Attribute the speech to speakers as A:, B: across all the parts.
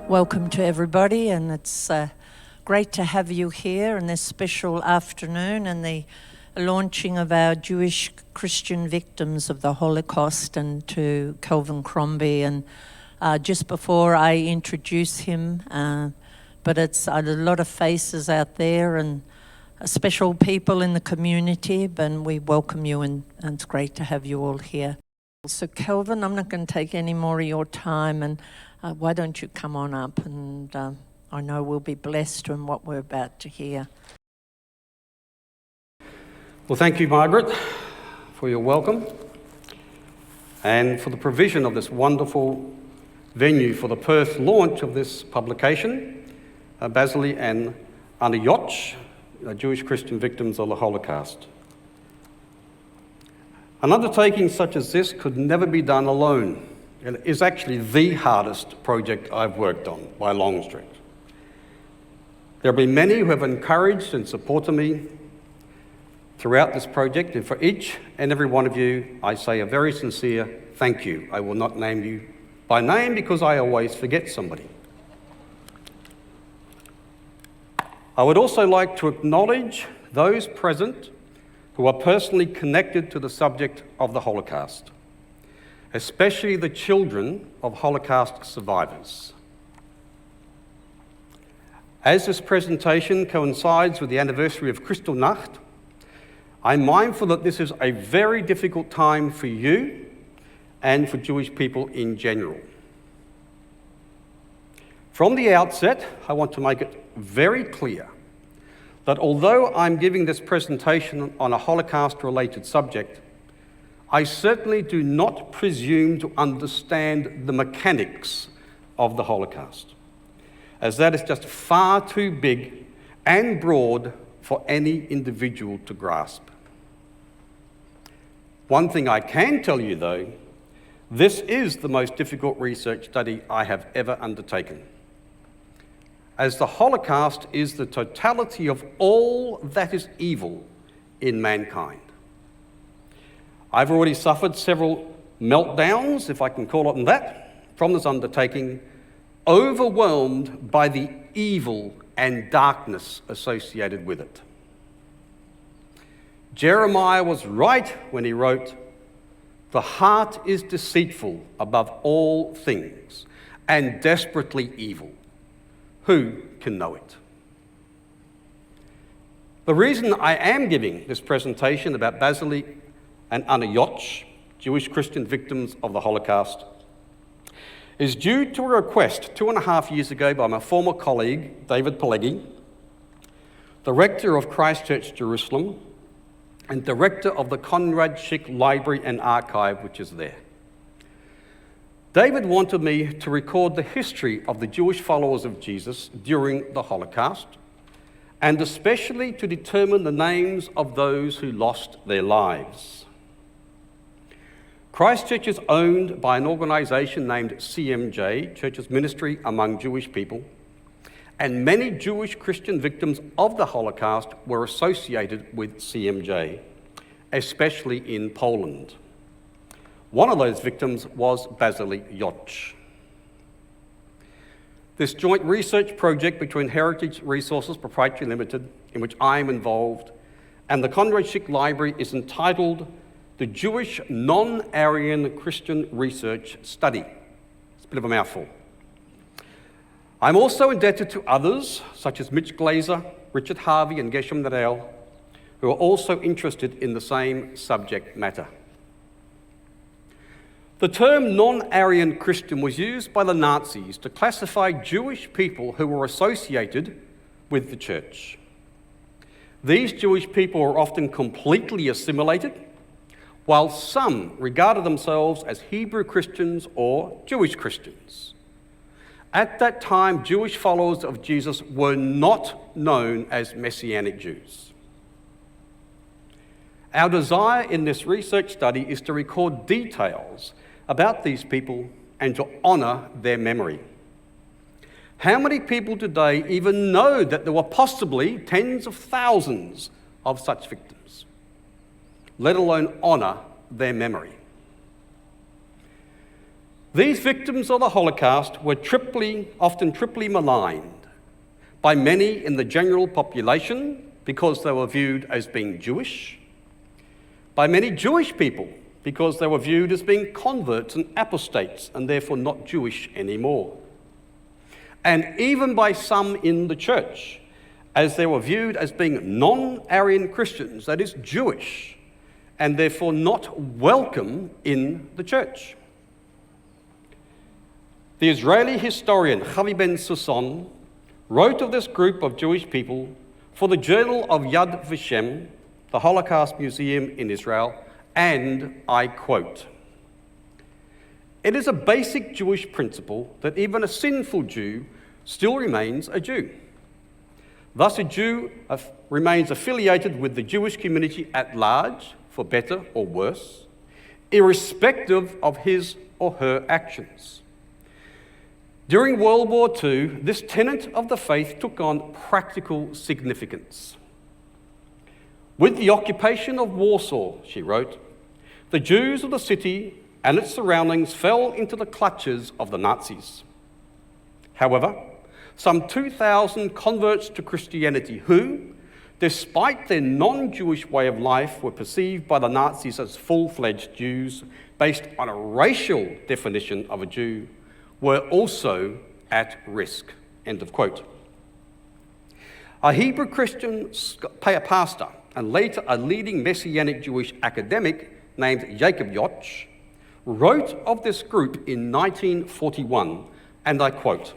A: Welcome to everybody, and it's great to have you here in this special afternoon and the launching of our Jewish Christian victims of the Holocaust, and to Kelvin Crombie. And just before I introduce him, but it's a lot of faces out there and special people in the community, and we welcome you, and it's great to have you all here. So Kelvin, I'm not going to take any more of your time, and why don't you come on up, and I know we'll be blessed in what we're about to hear.
B: Well, thank you, Margaret, for your welcome and for the provision of this wonderful venue for the Perth launch of this publication, Vasily and Anayotch, Jewish Christian Victims of the Holocaust. An undertaking such as this could never be done alone. It is actually the hardest project I've worked on by a long stretch. There have been many who have encouraged and supported me throughout this project, and for each and every one of you, I say a very sincere thank you. I will not name you by name because I always forget somebody. I would also like to acknowledge those present who are personally connected to the subject of the Holocaust, especially the children of Holocaust survivors. As this presentation coincides with the anniversary of Kristallnacht, I'm mindful that this is a very difficult time for you and for Jewish people in general. From the outset, I want to make it very clear that although I'm giving this presentation on a Holocaust-related subject, I certainly do not presume to understand the mechanics of the Holocaust, as that is just far too big and broad for any individual to grasp. One thing I can tell you, though, this is the most difficult research study I have ever undertaken, as the Holocaust is the totality of all that is evil in mankind. I've already suffered several meltdowns, if I can call it that, from this undertaking, overwhelmed by the evil and darkness associated with it. Jeremiah was right when he wrote, "The heart is deceitful above all things and desperately evil. Who can know it?" The reason I am giving this presentation about Vasily and Anayotch, Jewish Christian victims of the Holocaust, is due to a request 2.5 years ago by my former colleague, David Pelleggi, the rector of Christ Church Jerusalem and director of the Conrad Schick Library and Archive, which is there. David wanted me to record the history of the Jewish followers of Jesus during the Holocaust, and especially to determine the names of those who lost their lives. Christchurch is owned by an organisation named CMJ, Church's Ministry Among Jewish People, and many Jewish Christian victims of the Holocaust were associated with CMJ, especially in Poland. One of those victims was Vasily Yotch. This joint research project between Heritage Resources Proprietary Limited, in which I am involved, and the Conrad Schick Library is entitled the Jewish Non-Aryan Christian Research Study. It's a bit of a mouthful. I'm also indebted to others, such as Mitch Glazer, Richard Harvey, and Geshem Nadel, who are also interested in the same subject matter. The term non-Aryan Christian was used by the Nazis to classify Jewish people who were associated with the church. These Jewish people were often completely assimilated, while some regarded themselves as Hebrew Christians or Jewish Christians. At that time, Jewish followers of Jesus were not known as Messianic Jews. Our desire in this research study is to record details about these people and to honour their memory. How many people today even know that there were possibly tens of thousands of such victims, let alone honour their memory? These victims of the Holocaust were often triply maligned by many in the general population because they were viewed as being Jewish, by many Jewish people because they were viewed as being converts and apostates and therefore not Jewish anymore, and even by some in the church, as they were viewed as being non-Aryan Christians, that is Jewish, and therefore not welcome in the church. The Israeli historian Chavi Ben Sasson wrote of this group of Jewish people for the Journal of Yad Vashem, the Holocaust Museum in Israel, and I quote, "It is a basic Jewish principle that even a sinful Jew still remains a Jew. Thus, a Jew remains affiliated with the Jewish community at large, for better or worse, irrespective of his or her actions. During World War II, this tenet of the faith took on practical significance. With the occupation of Warsaw," she wrote, "the Jews of the city and its surroundings fell into the clutches of the Nazis. However, some 2,000 converts to Christianity who, despite their non-Jewish way of life, were perceived by the Nazis as full-fledged Jews based on a racial definition of a Jew, were also at risk." End of quote. A Hebrew Christian pastor and later a leading Messianic Jewish academic named Jacob Yoch wrote of this group in 1941, and I quote,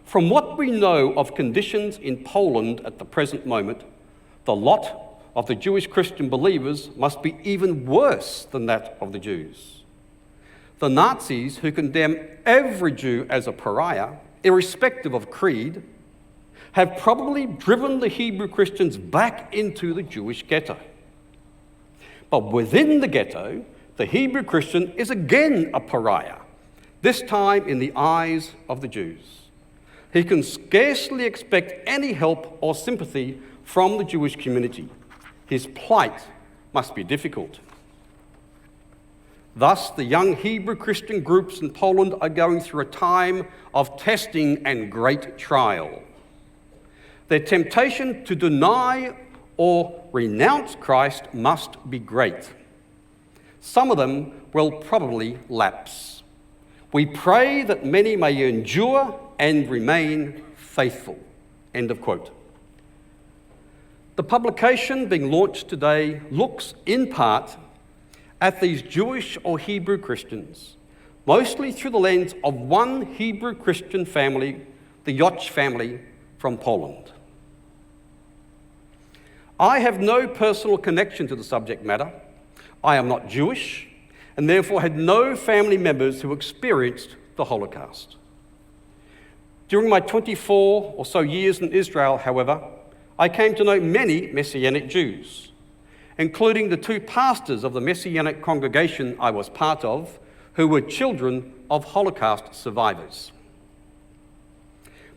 B: "From what we know of conditions in Poland at the present moment, the lot of the Jewish Christian believers must be even worse than that of the Jews. The Nazis, who condemn every Jew as a pariah, irrespective of creed, have probably driven the Hebrew Christians back into the Jewish ghetto. But within the ghetto, the Hebrew Christian is again a pariah, this time in the eyes of the Jews. He can scarcely expect any help or sympathy from the Jewish community. His plight must be difficult. Thus, the young Hebrew Christian groups in Poland are going through a time of testing and great trial. Their temptation to deny or renounce Christ must be great. Some of them will probably lapse. We pray that many may endure and remain faithful." End of quote. The publication being launched today looks in part at these Jewish or Hebrew Christians, mostly through the lens of one Hebrew Christian family, the Yoch family from Poland. I have no personal connection to the subject matter. I am not Jewish, and therefore had no family members who experienced the Holocaust. During my 24 or so years in Israel, however, I came to know many Messianic Jews, including the two pastors of the Messianic congregation I was part of, who were children of Holocaust survivors.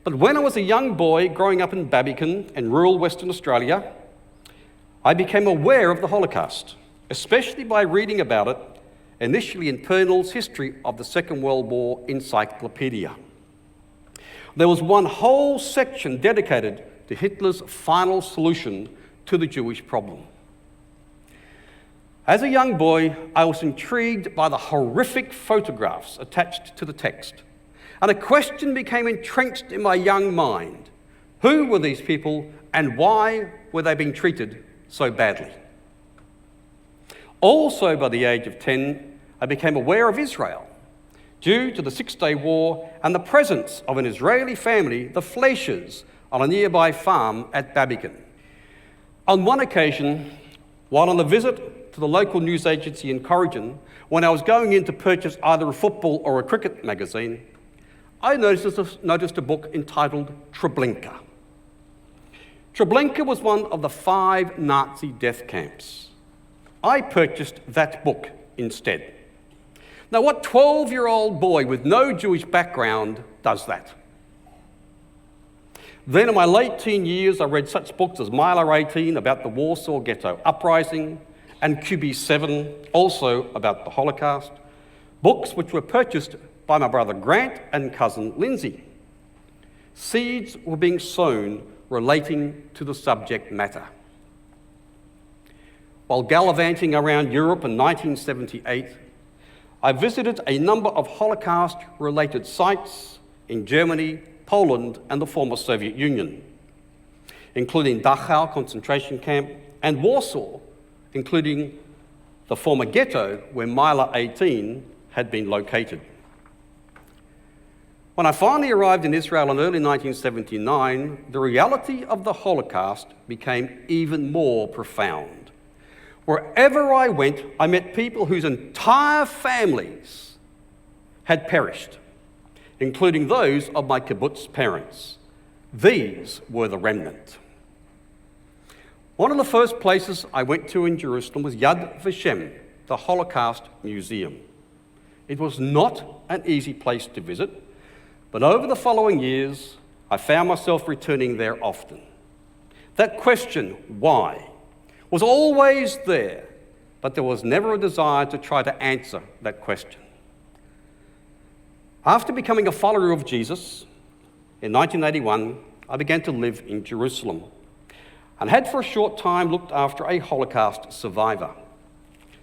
B: But when I was a young boy growing up in Barbican in rural Western Australia, I became aware of the Holocaust, especially by reading about it, initially in Purnell's History of the Second World War encyclopedia. There was one whole section dedicated to Hitler's final solution to the Jewish problem. As a young boy, I was intrigued by the horrific photographs attached to the text, and a question became entrenched in my young mind. Who were these people, and why were they being treated so badly? Also, by the age of 10, I became aware of Israel, due to the Six-Day War and the presence of an Israeli family, the Fleischers, on a nearby farm at Barbican. On one occasion, while on a visit to the local news agency in Corrigan, when I was going in to purchase either a football or a cricket magazine, I noticed a book entitled Treblinka. Treblinka was one of the 5 Nazi death camps. I purchased that book instead. Now, what 12-year-old boy with no Jewish background does that? Then in my late teen years, I read such books as Mile 18 about the Warsaw Ghetto Uprising and QB7, also about the Holocaust, books which were purchased by my brother Grant and cousin Lindsay. Seeds were being sown relating to the subject matter. While gallivanting around Europe in 1978, I visited a number of Holocaust-related sites in Germany, Poland, and the former Soviet Union, including Dachau concentration camp and Warsaw, including the former ghetto where Myla 18 had been located. When I finally arrived in Israel in early 1979, the reality of the Holocaust became even more profound. Wherever I went, I met people whose entire families had perished, including those of my kibbutz parents. These were the remnant. One of the first places I went to in Jerusalem was Yad Vashem, the Holocaust Museum. It was not an easy place to visit, but over the following years, I found myself returning there often. That question, why, was always there, but there was never a desire to try to answer that question. After becoming a follower of Jesus, in 1981, I began to live in Jerusalem and had for a short time looked after a Holocaust survivor.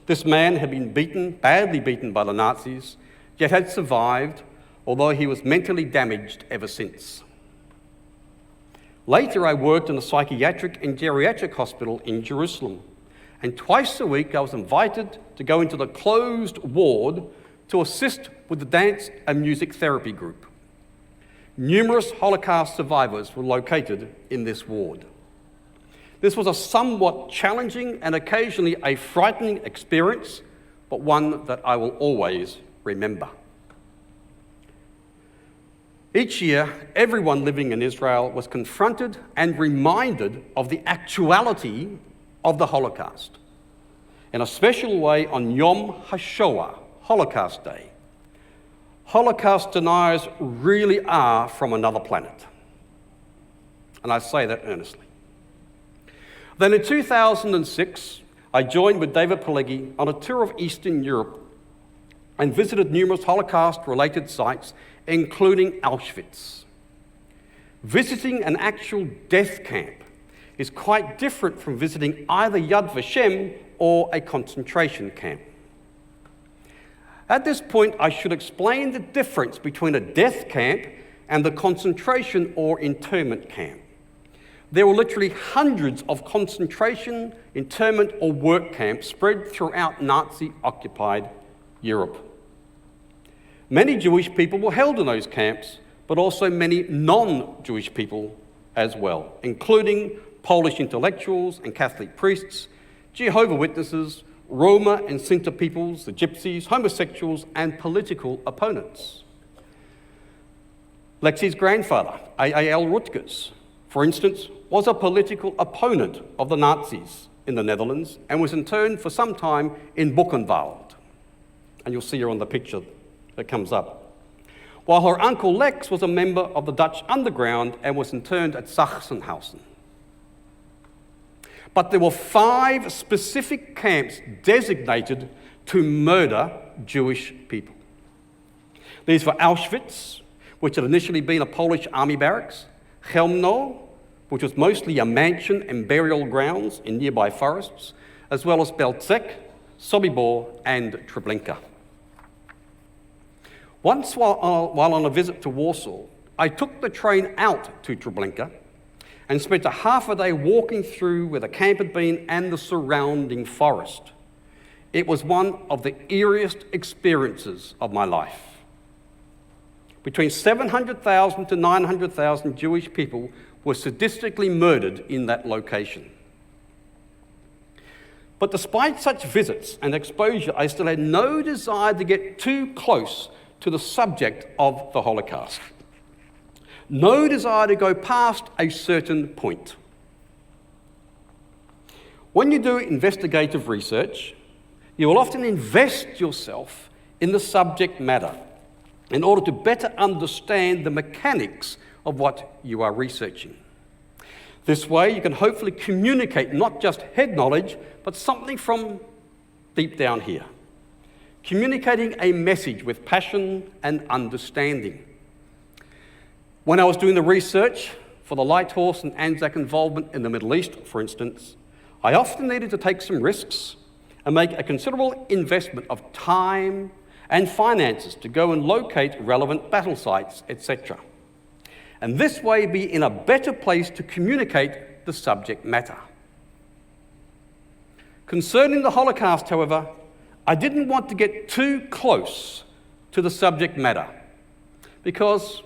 B: This man had been badly beaten by the Nazis, yet had survived, although he was mentally damaged ever since. Later, I worked in a psychiatric and geriatric hospital in Jerusalem, and twice a week I was invited to go into the closed ward to assist with the dance and music therapy group. Numerous Holocaust survivors were located in this ward. This was a somewhat challenging and occasionally a frightening experience, but one that I will always remember. Each year, everyone living in Israel was confronted and reminded of the actuality of the Holocaust, in a special way on Yom HaShoah, Holocaust Day. Holocaust deniers really are from another planet, and I say that earnestly. Then in 2006, I joined with David Pelegi on a tour of Eastern Europe and visited numerous Holocaust-related sites, including Auschwitz. Visiting an actual death camp is quite different from visiting either Yad Vashem or a concentration camp. At this point, I should explain the difference between a death camp and the concentration or internment camp. There were literally hundreds of concentration, internment, or work camps spread throughout Nazi-occupied Europe. Many Jewish people were held in those camps, but also many non-Jewish people as well, including Polish intellectuals and Catholic priests, Jehovah's Witnesses, Roma and Sinti peoples, the Gypsies, homosexuals, and political opponents. Lexi's grandfather, A.A.L. Rutgers, for instance, was a political opponent of the Nazis in the Netherlands and was interned for some time in Buchenwald. And you'll see her on the picture that comes up. While her uncle Lex was a member of the Dutch underground and was interned at Sachsenhausen. But there were 5 specific camps designated to murder Jewish people. These were Auschwitz, which had initially been a Polish army barracks, Chełmno, which was mostly a mansion and burial grounds in nearby forests, as well as Belzec, Sobibor, and Treblinka. Once while on a visit to Warsaw, I took the train out to Treblinka and spent a half a day walking through where the camp had been and the surrounding forest. It was one of the eeriest experiences of my life. Between 700,000 to 900,000 Jewish people were sadistically murdered in that location. But despite such visits and exposure, I still had no desire to get too close to the subject of the Holocaust. No desire to go past a certain point. When you do investigative research, you will often invest yourself in the subject matter in order to better understand the mechanics of what you are researching. This way, you can hopefully communicate not just head knowledge, but something from deep down here. communicating a message with passion and understanding. When I was doing the research for the Light Horse and Anzac involvement in the Middle East, for instance, I often needed to take some risks and make a considerable investment of time and finances to go and locate relevant battle sites, etc. And this way be in a better place to communicate the subject matter. Concerning the Holocaust, however, I didn't want to get too close to the subject matter because,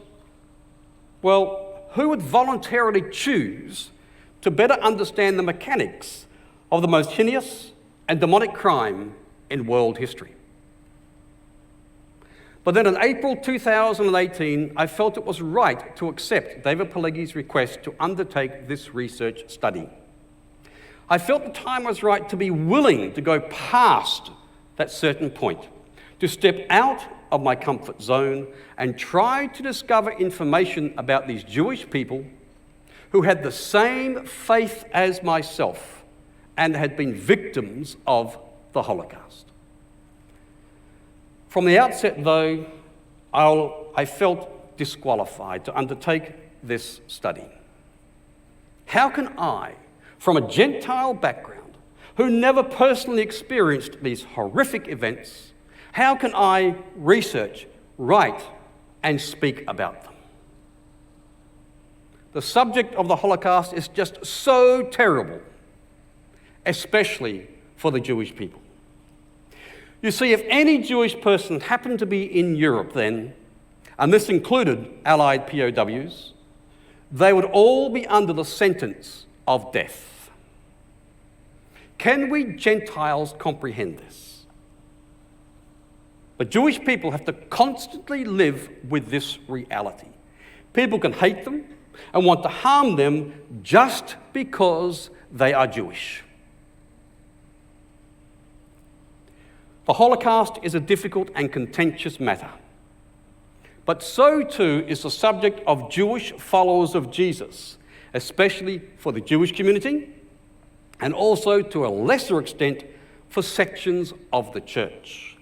B: well, who would voluntarily choose to better understand the mechanics of the most heinous and demonic crime in world history? But then in April 2018, I felt it was right to accept David Pileggi's request to undertake this research study. I felt the time was right to be willing to go past that certain point, to step out of my comfort zone and try to discover information about these Jewish people who had the same faith as myself and had been victims of the Holocaust. From the outset, though, I felt disqualified to undertake this study. How can I, from a Gentile background, who never personally experienced these horrific events, how can I research, write, and speak about them? The subject of the Holocaust is just so terrible, especially for the Jewish people. You see, if any Jewish person happened to be in Europe then, and this included Allied POWs, they would all be under the sentence of death. Can we Gentiles comprehend this? But Jewish people have to constantly live with this reality. People can hate them and want to harm them just because they are Jewish. The Holocaust is a difficult and contentious matter, but so too is the subject of Jewish followers of Jesus, especially for the Jewish community, and also to a lesser extent for sections of the church.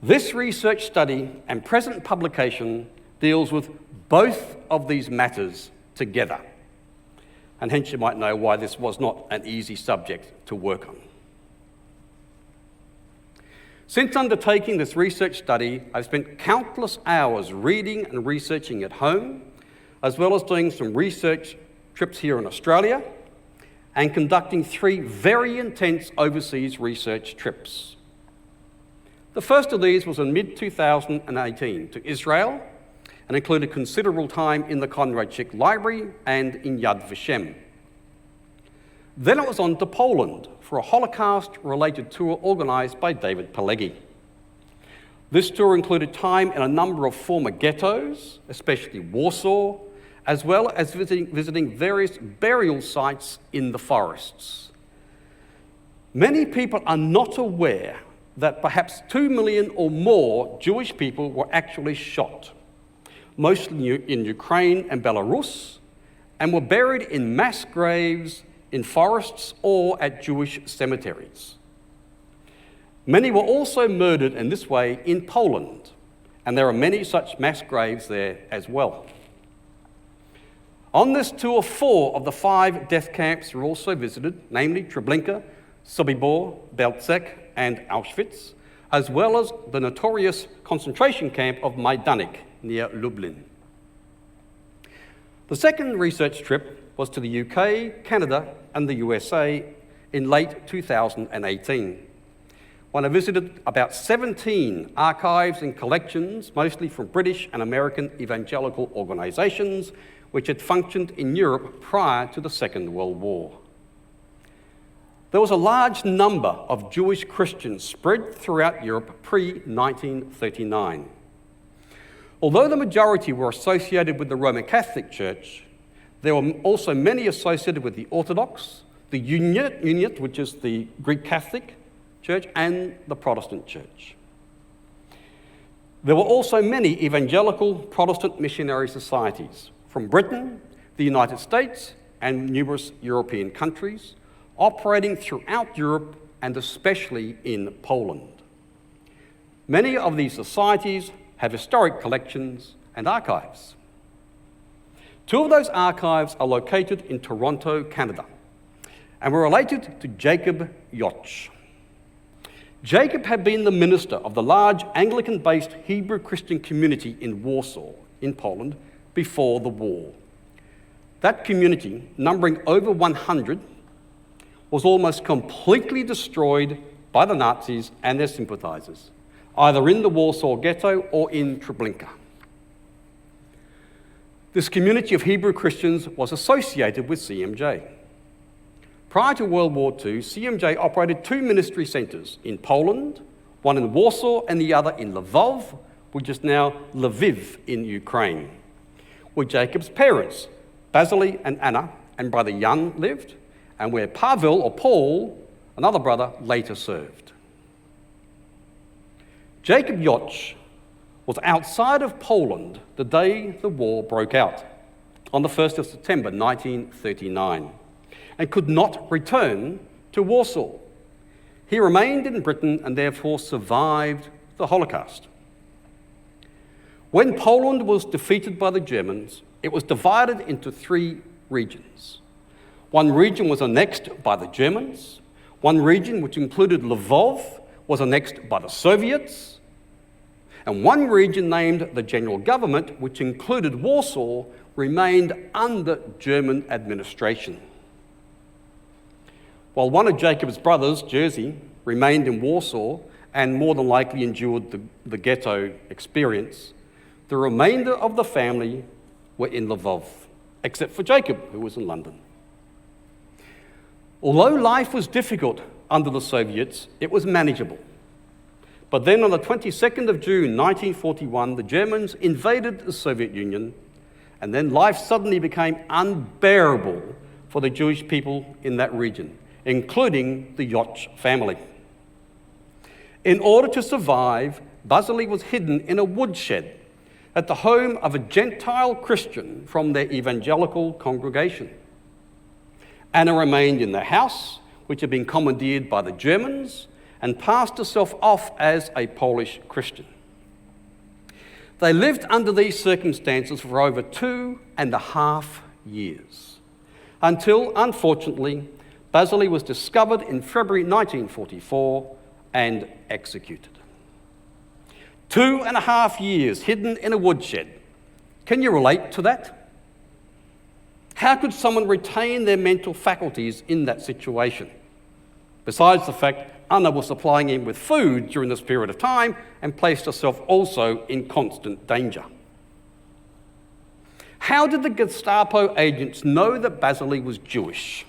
B: This research study and present publication deals with both of these matters together, and hence you might know why this was not an easy subject to work on. Since undertaking this research study, I've spent countless hours reading and researching at home, as well as doing some research trips here in Australia, and conducting 3 very intense overseas research trips. The first of these was in mid-2018 to Israel and included considerable time in the Conrad Schick Library and in Yad Vashem. Then it was on to Poland for a Holocaust-related tour organised by David Pileggi. This tour included time in a number of former ghettos, especially Warsaw, as well as visiting various burial sites in the forests. Many people are not aware that perhaps 2 million or more Jewish people were actually shot, mostly in Ukraine and Belarus, and were buried in mass graves in forests or at Jewish cemeteries. Many were also murdered in this way in Poland, and there are many such mass graves there as well. On this tour, 4 of the 5 death camps were also visited, namely Treblinka, Sobibor, Belzec, and Auschwitz, as well as the notorious concentration camp of Majdanek near Lublin. The second research trip was to the UK, Canada, and the USA in late 2018, when I visited about 17 archives and collections, mostly from British and American evangelical organisations, which had functioned in Europe prior to the Second World War. There was a large number of Jewish Christians spread throughout Europe pre-1939. Although the majority were associated with the Roman Catholic Church, there were also many associated with the Orthodox, the Uniate, which is the Greek Catholic Church, and the Protestant Church. There were also many evangelical Protestant missionary societies from Britain, the United States, and numerous European countries, operating throughout Europe and especially in Poland. Many of these societies have historic collections and archives. Two of those archives are located in Toronto, Canada, and were related to Jacob Yoch. Jacob had been the minister of the large Anglican-based Hebrew Christian community in Warsaw, in Poland, before the war. That community, numbering over 100, was almost completely destroyed by the Nazis and their sympathizers, either in the Warsaw Ghetto or in Treblinka. This community of Hebrew Christians was associated with CMJ. Prior to World War II, CMJ operated two ministry centres in Poland, one in Warsaw and the other in Lvov, which is now Lviv in Ukraine, where Jacob's parents, Vasily and Anna, and brother Jan lived, and where Pavel or Paul, another brother, later served. Jacob Yoch was outside of Poland the day the war broke out, on the 1st of September 1939, and could not return to Warsaw. He remained in Britain and therefore survived the Holocaust. When Poland was defeated by the Germans, it was divided into three regions. One region was annexed by the Germans. One region, which included Lvov, was annexed by the Soviets. And one region named the General Government, which included Warsaw, remained under German administration. While one of Jacob's brothers, Jerzy, remained in Warsaw and more than likely endured the ghetto experience, the remainder of the family were in Lvov, except for Jacob, who was in London. Although life was difficult under the Soviets, it was manageable. But then on the 22nd of June 1941, the Germans invaded the Soviet Union, and then life suddenly became unbearable for the Jewish people in that region, including the Yoch family. In order to survive, Vasily was hidden in a woodshed at the home of a Gentile Christian from their evangelical congregation. Anna remained in the house, which had been commandeered by the Germans, and passed herself off as a Polish Christian. They lived under these circumstances for over 2.5 years, until, unfortunately, Vasily was discovered in February 1944 and executed. 2.5 years hidden in a woodshed. Can you relate to that? How could someone retain their mental faculties in that situation? Besides the fact Anna was supplying him with food during this period of time and placed herself also in constant danger. How did the Gestapo agents know that Vasily was Jewish?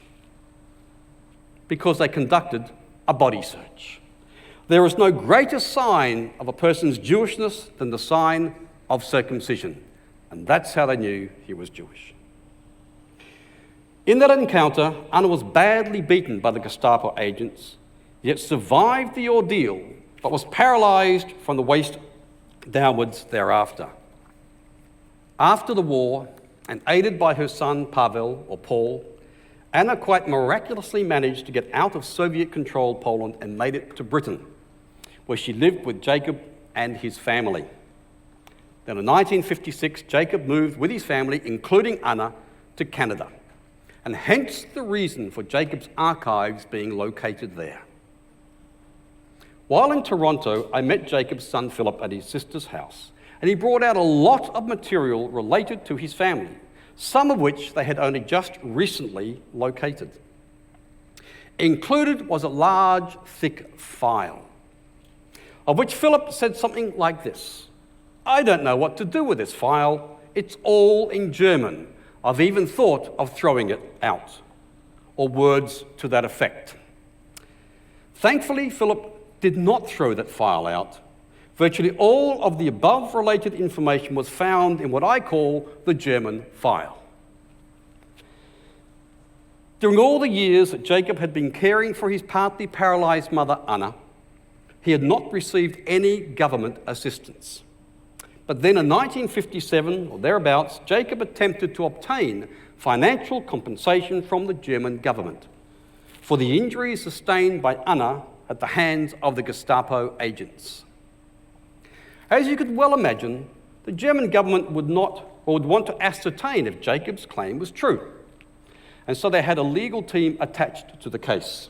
B: Because they conducted a body search. There is no greater sign of a person's Jewishness than the sign of circumcision, and that's how they knew he was Jewish. In that encounter, Anna was badly beaten by the Gestapo agents, yet survived the ordeal, but was paralyzed from the waist downwards thereafter. After the war, and aided by her son Pavel, or Paul, Anna quite miraculously managed to get out of Soviet-controlled Poland and made it to Britain, where she lived with Jacob and his family. Then in 1956, Jacob moved with his family, including Anna, to Canada, and hence the reason for Jacob's archives being located there. While in Toronto, I met Jacob's son Philip at his sister's house, and he brought out a lot of material related to his family, some of which they had only just recently located. Included was a large, thick file, of which Philip said something like this: "I don't know what to do with this file. It's all in German. I've even thought of throwing it out," or words to that effect. Thankfully, Philip did not throw that file out. Virtually all of the above related information was found in what I call the German file. During all the years that Jacob had been caring for his partly paralyzed mother, Anna, he had not received any government assistance. But then in 1957, or thereabouts, Jacob attempted to obtain financial compensation from the German government for the injuries sustained by Anna at the hands of the Gestapo agents. As you could well imagine, the German government would want to ascertain if Jacob's claim was true. And so they had a legal team attached to the case.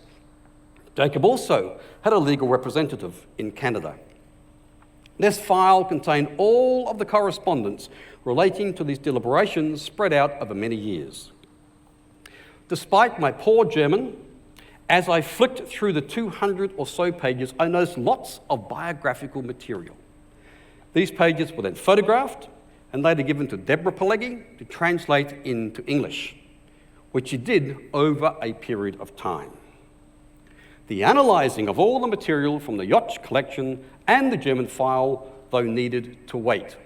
B: Jacob also had a legal representative in Canada. This file contained all of the correspondence relating to these deliberations spread out over many years. Despite my poor German, as I flicked through the 200 or so pages, I noticed lots of biographical material. These pages were then photographed and later given to Deborah Pelleggi to translate into English, which she did over a period of time. The analysing of all the material from the Jotsch collection and the German file, though, needed to wait.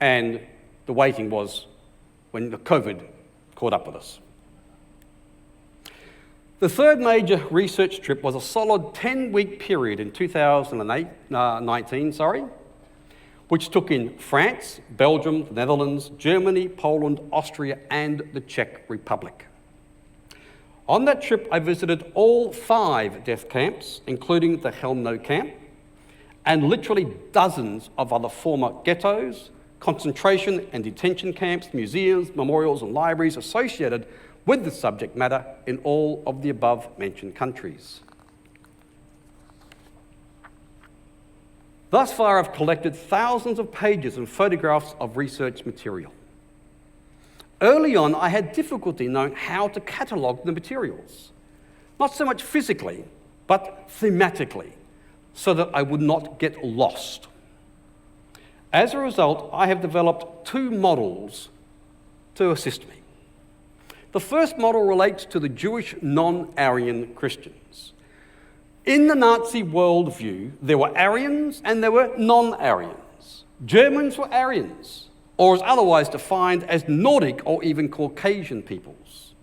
B: And the waiting was when the COVID caught up with us. The third major research trip was a solid 10-week period in 2019, which took in France, Belgium, the Netherlands, Germany, Poland, Austria, and the Czech Republic. On that trip, I visited all 5 death camps, including the Chelmno camp, and literally dozens of other former ghettos, concentration and detention camps, museums, memorials, and libraries associated with the subject matter in all of the above-mentioned countries. Thus far, I've collected thousands of pages and photographs of research material. Early on, I had difficulty knowing how to catalogue the materials, not so much physically, but thematically, so that I would not get lost. As a result, I have developed 2 models to assist me. The first model relates to the Jewish non-Aryan Christians. In the Nazi worldview, there were Aryans and there were non-Aryans. Germans were Aryans, or as otherwise defined as Nordic or even Caucasian peoples.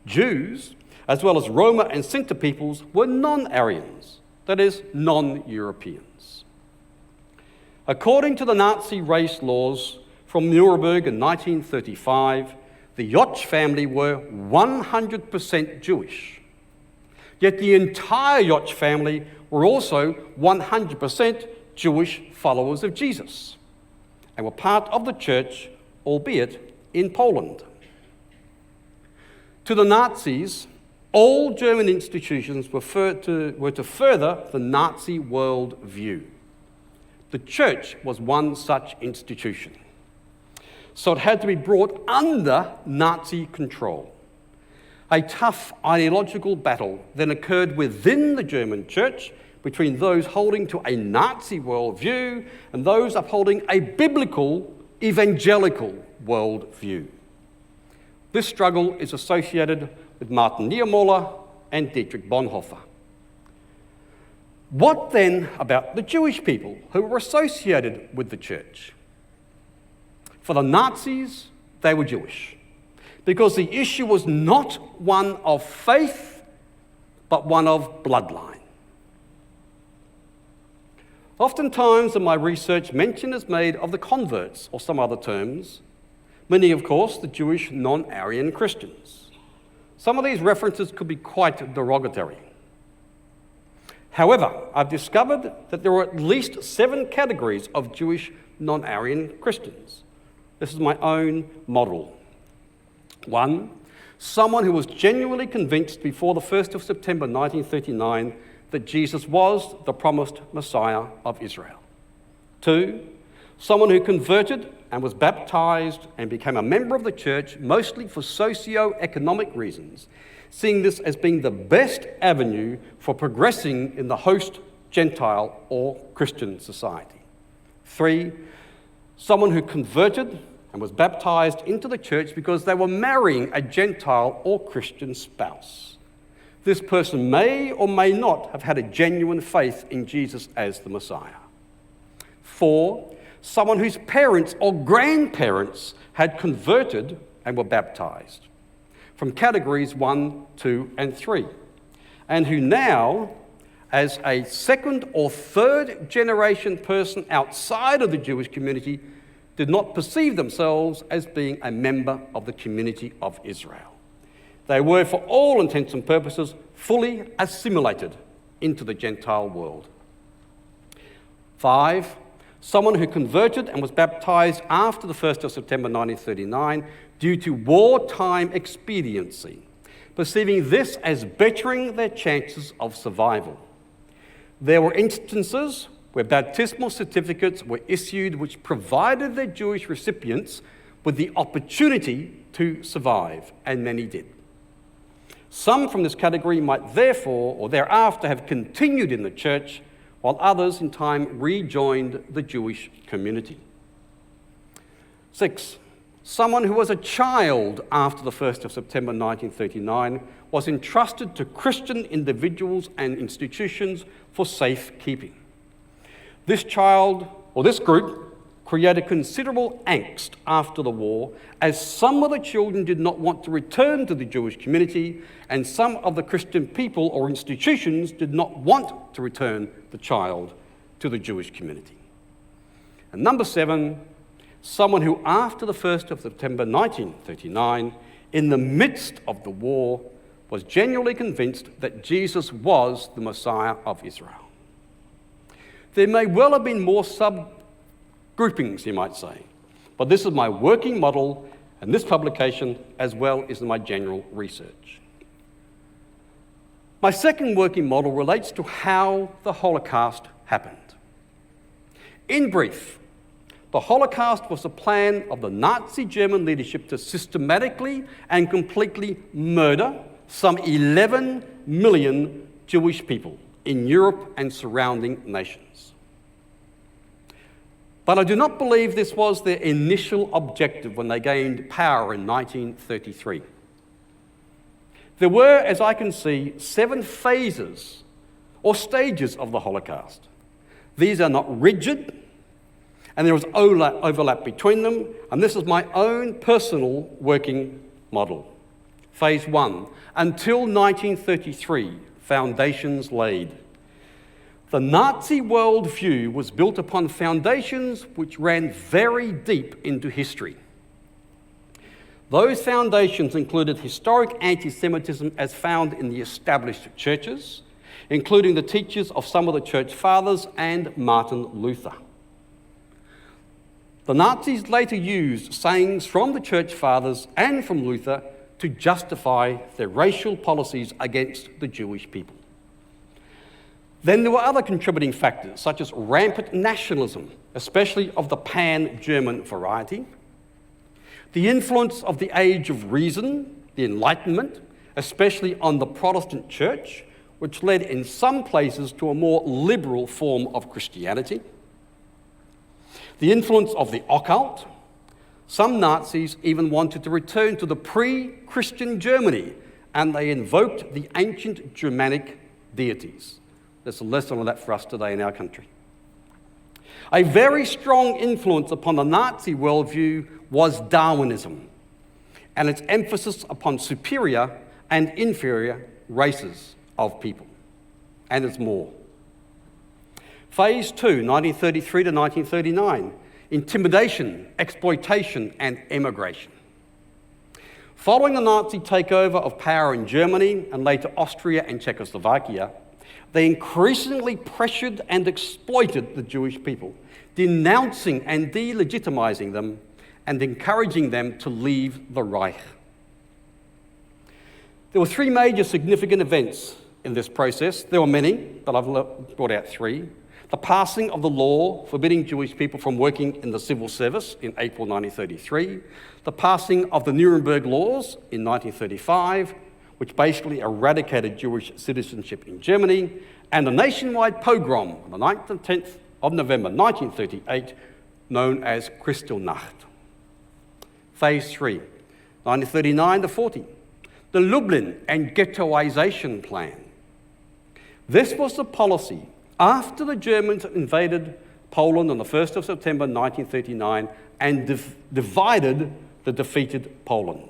B: Jews, as well as Roma and Sinti peoples, were non-Aryans, that is, non-Europeans. According to the Nazi race laws from Nuremberg in 1935, the Jotsch family were 100% Jewish. Yet the entire Jotsch family were also 100% Jewish followers of Jesus and were part of the church, albeit in Poland. To the Nazis, all German institutions were to further the Nazi world view. The church was one such institution. So it had to be brought under Nazi control. A tough ideological battle then occurred within the German church between those holding to a Nazi worldview and those upholding a biblical, evangelical worldview. This struggle is associated with Martin Niemöller and Dietrich Bonhoeffer. What then about the Jewish people who were associated with the church? For the Nazis, they were Jewish, because the issue was not one of faith, but one of bloodline. Oftentimes in my research, mention is made of the converts, or some other terms, meaning, of course, the Jewish non-Aryan Christians. Some of these references could be quite derogatory. However, I've discovered that there are at least 7 categories of Jewish non-Aryan Christians. This is my own model. 1, someone who was genuinely convinced before the 1st of September 1939 that Jesus was the promised Messiah of Israel. 2, someone who converted and was baptized and became a member of the church, mostly for socio-economic reasons, seeing this as being the best avenue for progressing in the host Gentile or Christian society. 3, someone who converted and was baptized into the church because they were marrying a Gentile or Christian spouse. This person may or may not have had a genuine faith in Jesus as the Messiah. 4, someone whose parents or grandparents had converted and were baptized, from categories 1, 2, and 3, and who now, as a 2nd or 3rd generation person outside of the Jewish community, did not perceive themselves as being a member of the community of Israel. They were, for all intents and purposes, fully assimilated into the Gentile world. 5, someone who converted and was baptized after the 1st of September 1939 due to wartime expediency, perceiving this as bettering their chances of survival. There were instances where baptismal certificates were issued which provided their Jewish recipients with the opportunity to survive, and many did. Some from this category might therefore or thereafter have continued in the church, while others in time rejoined the Jewish community. 6. Someone who was a child after the 1st of September 1939 was entrusted to Christian individuals and institutions for safekeeping. This child, or this group, created considerable angst after the war, as some of the children did not want to return to the Jewish community, and some of the Christian people or institutions did not want to return the child to the Jewish community. And number 7, someone who after the 1st of September 1939, in the midst of the war, was genuinely convinced that Jesus was the Messiah of Israel. There may well have been more subgroupings, you might say, but this is my working model and this publication as well as my general research. My second working model relates to how the Holocaust happened. In brief, the Holocaust was a plan of the Nazi German leadership to systematically and completely murder some 11 million Jewish people in Europe and surrounding nations. But I do not believe this was their initial objective when they gained power in 1933. There were, as I can see, 7 phases or stages of the Holocaust. These are not rigid, and there was overlap between them, and this is my own personal working model. Phase 1, until 1933, foundations laid. The Nazi worldview was built upon foundations which ran very deep into history. Those foundations included historic anti-Semitism as found in the established churches, including the teachers of some of the church fathers and Martin Luther. The Nazis later used sayings from the church fathers and from Luther to justify their racial policies against the Jewish people. Then there were other contributing factors, such as rampant nationalism, especially of the pan-German variety, the influence of the Age of Reason, the Enlightenment, especially on the Protestant church, which led in some places to a more liberal form of Christianity, the influence of the occult. Some Nazis even wanted to return to the pre-Christian Germany, and they invoked the ancient Germanic deities. There's a lesson on that for us today in our country. A very strong influence upon the Nazi worldview was Darwinism and its emphasis upon superior and inferior races of people. And there's more. Phase 2, 1933 to 1939, intimidation, exploitation, and emigration. Following the Nazi takeover of power in Germany and later Austria and Czechoslovakia, they increasingly pressured and exploited the Jewish people, denouncing and delegitimizing them and encouraging them to leave the Reich. There were 3 major significant events in this process. There were many, but I've brought out 3. The passing of the law forbidding Jewish people from working in the civil service in April 1933, the passing of the Nuremberg laws in 1935, which basically eradicated Jewish citizenship in Germany, and the nationwide pogrom on the 9th and 10th of November 1938, known as Kristallnacht. Phase 3, 1939 to 40, the Lublin and ghettoization plan. This was the policy after the Germans invaded Poland on the 1st of September 1939 and divided the defeated Poland.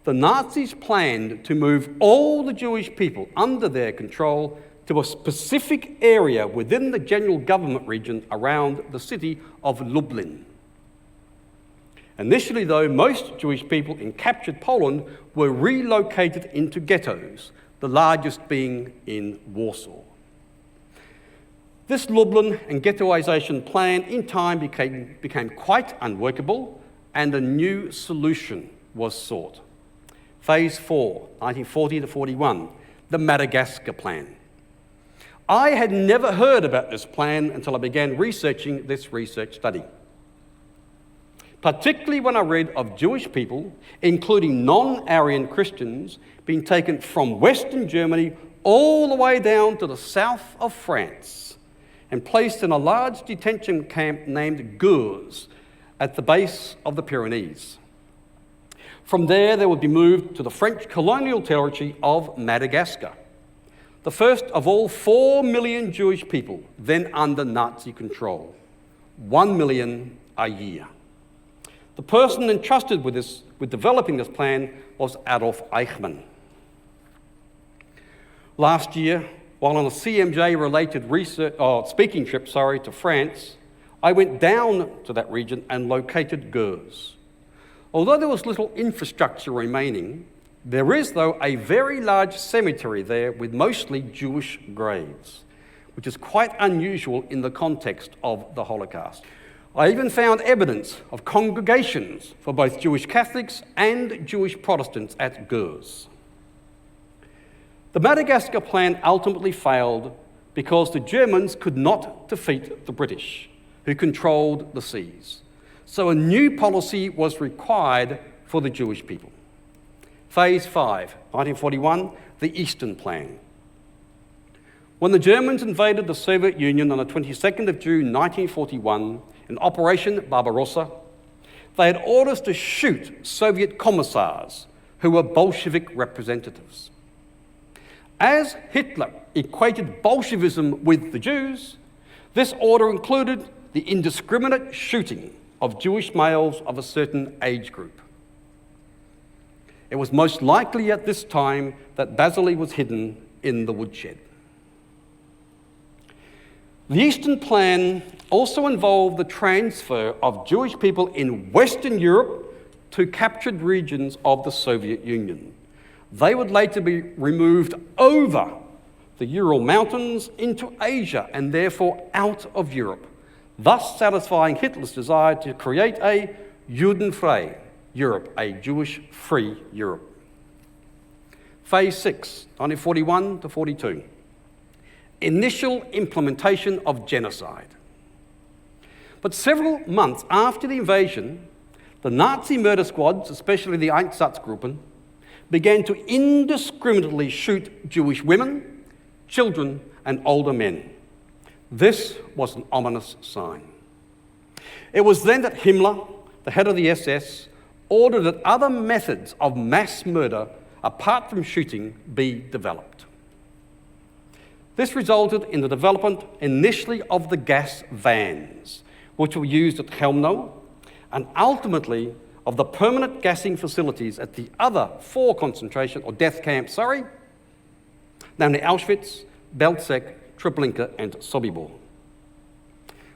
B: The Nazis planned to move all the Jewish people under their control to a specific area within the general government region around the city of Lublin. Initially, though, most Jewish people in captured Poland were relocated into ghettos, the largest being in Warsaw. This Lublin and ghettoisation plan in time became quite unworkable, and a new solution was sought. Phase 4, 1940 to 41, the Madagascar plan. I had never heard about this plan until I began researching this research study, particularly when I read of Jewish people, including non-Aryan Christians, being taken from Western Germany all the way down to the south of France and placed in a large detention camp named Gurs at the base of the Pyrenees. From there, they would be moved to the French colonial territory of Madagascar, the first of all 4 million Jewish people then under Nazi control, 1 million a year. The person entrusted with developing this plan was Adolf Eichmann. Last year, while on a CMJ-related speaking trip to France, I went down to that region and located Gurs. Although there was little infrastructure remaining, there is, though, a very large cemetery there with mostly Jewish graves, which is quite unusual in the context of the Holocaust. I even found evidence of congregations for both Jewish Catholics and Jewish Protestants at Gurs. The Madagascar plan ultimately failed because the Germans could not defeat the British, who controlled the seas. So a new policy was required for the Jewish people. Phase 5, 1941, the Eastern Plan. When the Germans invaded the Soviet Union on the 22nd of June 1941 in Operation Barbarossa, they had orders to shoot Soviet commissars who were Bolshevik representatives. As Hitler equated Bolshevism with the Jews, this order included the indiscriminate shooting of Jewish males of a certain age group. It was most likely at this time that Vasily was hidden in the woodshed. The Eastern Plan also involved the transfer of Jewish people in Western Europe to captured regions of the Soviet Union. They would later be removed over the Ural Mountains into Asia and therefore out of Europe, thus satisfying Hitler's desire to create a Judenfrei Europe, a Jewish-free Europe. Phase 6, 1941 to 42. Initial implementation of genocide. But several months after the invasion, the Nazi murder squads, especially the Einsatzgruppen, began to indiscriminately shoot Jewish women, children, and older men. This was an ominous sign. It was then that Himmler, the head of the SS, ordered that other methods of mass murder, apart from shooting, be developed. This resulted in the development initially of the gas vans, which were used at Chelmno, and ultimately of the permanent gassing facilities at the other 4 concentration or death camps, namely Auschwitz, Belzec, Treblinka, and Sobibor.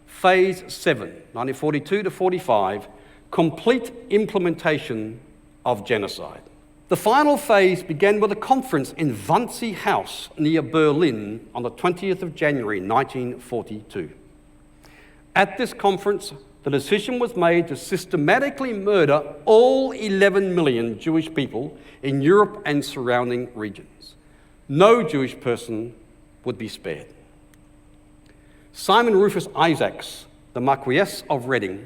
B: Phase 7, 1942 to 45, complete implementation of genocide. The final phase began with a conference in Wannsee House near Berlin on the 20th of January 1942. At this conference, the decision was made to systematically murder all 11 million Jewish people in Europe and surrounding regions. No Jewish person would be spared. Simon Rufus Isaacs, the Marquess of Reading,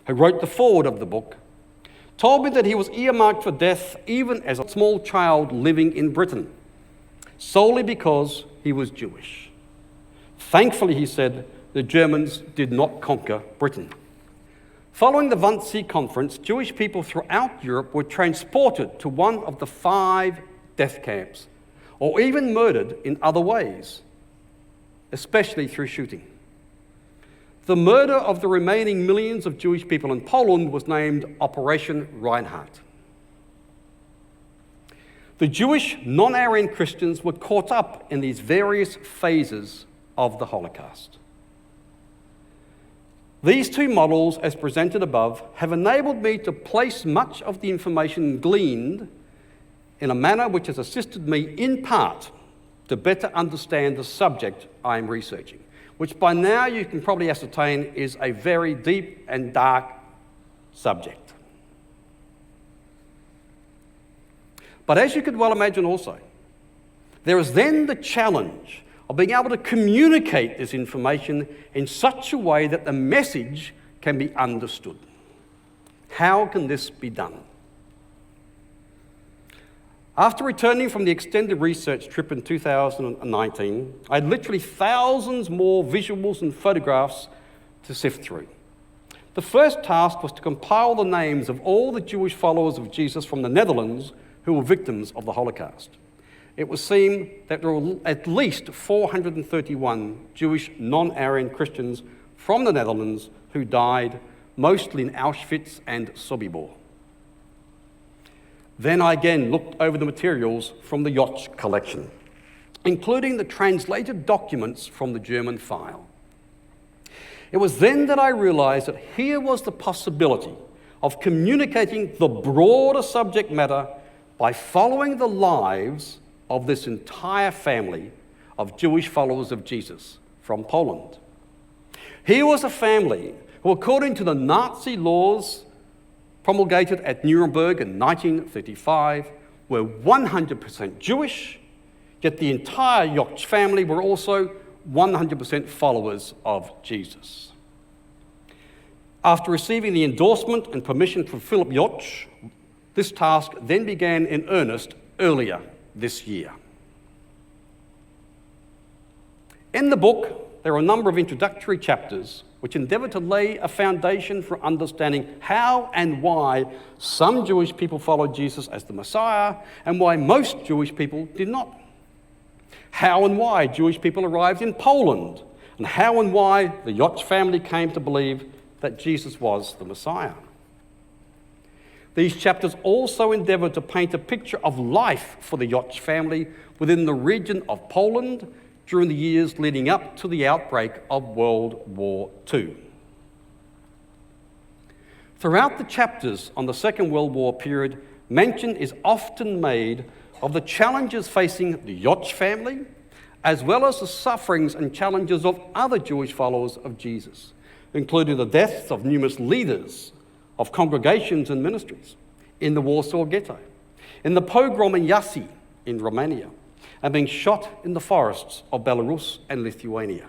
B: who wrote the foreword of the book, told me that he was earmarked for death even as a small child living in Britain, solely because he was Jewish. Thankfully, he said, the Germans did not conquer Britain. Following the Wannsee Conference, Jewish people throughout Europe were transported to one of the 5 death camps, or even murdered in other ways, especially through shooting. The murder of the remaining millions of Jewish people in Poland was named Operation Reinhardt. The Jewish non-Aryan Christians were caught up in these various phases of the Holocaust. These 2 models, as presented above, have enabled me to place much of the information gleaned in a manner which has assisted me in part to better understand the subject I am researching, which by now you can probably ascertain is a very deep and dark subject. But as you could well imagine also, there is then the challenge of being able to communicate this information in such a way that the message can be understood. How can this be done? After returning from the extended research trip in 2019, I had literally thousands more visuals and photographs to sift through. The first task was to compile the names of all the Jewish followers of Jesus from the Netherlands who were victims of the Holocaust. It would seem that there were at least 431 Jewish non-Aryan Christians from the Netherlands who died, mostly in Auschwitz and Sobibor. Then I again looked over the materials from the Yotch collection, including the translated documents from the German file. It was then that I realized that here was the possibility of communicating the broader subject matter by following the lives of this entire family of Jewish followers of Jesus from Poland. Here was a family who, according to the Nazi laws promulgated at Nuremberg in 1935, were 100% Jewish, yet the entire Yotch family were also 100% followers of Jesus. After receiving the endorsement and permission from Philip Yotch, this task then began in earnest earlier this year. In the book, there are a number of introductory chapters which endeavour to lay a foundation for understanding how and why some Jewish people followed Jesus as the Messiah and why most Jewish people did not. How and why Jewish people arrived in Poland, and how and why the Yotch family came to believe that Jesus was the Messiah. These chapters also endeavour to paint a picture of life for the Yotch family within the region of Poland during the years leading up to the outbreak of World War II. Throughout the chapters on the Second World War period, mention is often made of the challenges facing the Yotch family, as well as the sufferings and challenges of other Jewish followers of Jesus, including the deaths of numerous leaders of congregations and ministries in the Warsaw Ghetto, in the pogrom in Jassy in Romania, and being shot in the forests of Belarus and Lithuania.